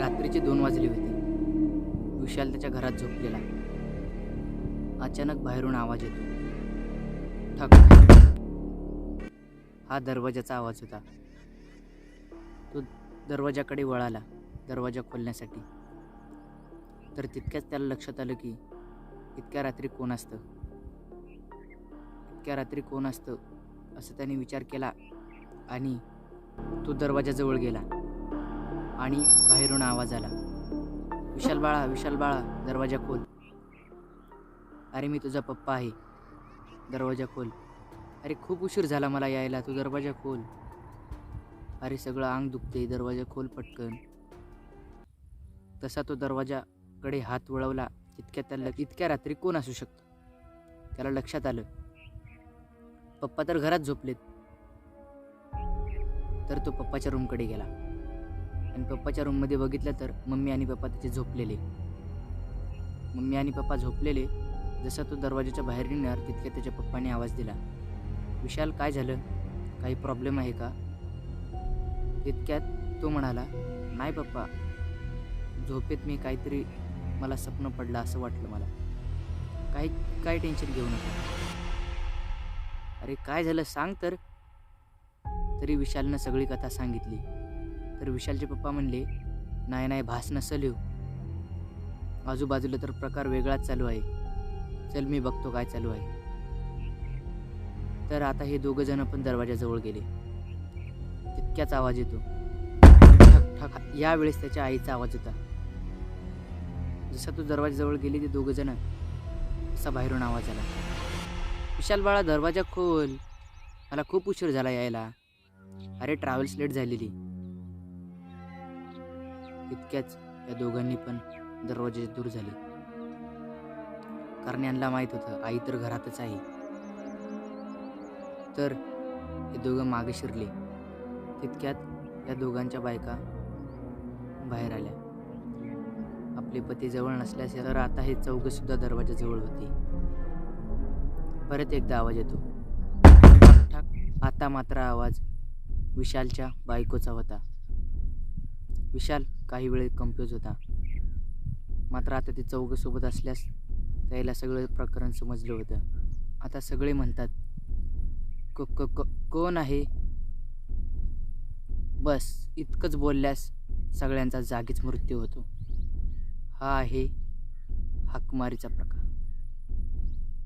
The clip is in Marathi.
रात्रीचे 2 वाजले होते. विशाल त्याच्या घरात झोपलेला. अचानक बाहेरून आवाज येतो. ठक ठक. हा दरवाजाचा आवाज होता. तो दरवाजाकडे वळाला दरवाजा खोलण्यासाठी. तर तितक्याच त्याला लक्षात आलं की इतक्या रात्री कोण असतं. इतक्या रात्री कोण असतं असं त्याने विचार केला आणि तो दरवाजाजवळ गेला आणि बाहेरून आवाज आला, विशाल बाळा, विशाल बाळा, दरवाजा खोल. अरे मी तुझा पप्पा आहे, दरवाजा खोल. अरे खूप उशीर झाला मला यायला, तू दरवाजा खोल. अरे सगळं अंग दुखते, दरवाजा खोल पटकन. तसा तो दरवाजाकडे हात वळवला तितक्यात त्याला इतक्या रात्री कोण असू शकतं त्याला लक्षात आलं. पप्पा तर घरात झोपलेत. तर तो पप्पाच्या रूमकडे गेला आणि पप्पाच्या रूममध्ये बघितलं तर मम्मी आणि पप्पा तिथे झोपलेले. मम्मी आणि पप्पा झोपलेले. जसा तो दरवाजाच्या बाहेर निघणार तितक्यात त्याच्या पप्पाने आवाज दिला, विशाल काय झालं, काही प्रॉब्लेम आहे का? तितक्यात तो म्हणाला, नाही पप्पा, झोपेत मी काहीतरी मला स्वप्न पडलं असं वाटलं मला. काय टेन्शन घेऊ नका. अरे काय झालं सांग तर. तरी विशालनं सगळी कथा सांगितली. तर विशालचे पप्पा म्हणले, नाही भास नसेल हो, आजूबाजूला तर प्रकार वेगळाच चालू आहे. चल मी बघतो काय चालू आहे. तर आता हे दोघं जण पण दरवाजाजवळ गेले. तितक्याच आवाज येतो, ठक ठक. यावेळेस त्याच्या आईचा आवाज होता. जसा तो दरवाजाजवळ गेले ते दोघं जण, असा बाहेरून आवाज आला, विशाल बाळा दरवाजा खोल, मला खूप उशीर झाला यायला. अरे ट्रॅव्हल्स लेट झालेली. तितक्याच या दोघांनी पण दरवाजे दूर झाले. कारण यांना माहीत होतं आई तर घरातच आहे. तर हे दोघं मागे शिरले. तितक्यात या दोघांच्या बायका बाहेर आल्या. आपले पती जवळ नसल्यास तर आता हे चौघं सुद्धा दरवाजाजवळ होते. परत एकदा आवाज येतो, ठक ठक. आता मात्र आवाज विशालच्या बायकोचा होता. विशाल काही वेळ कन्फ्यूज होता. मात्र आता ते चौघं सोबत असल्यास त्याला सगळं प्रकरण समजलं होतं. आता सगळे म्हणतात, कोण आहे? बस इतकंच बोलल्यास सगळ्यांचा जागीच मृत्यू होतो. हा आहे हाकमारीचा प्रकार.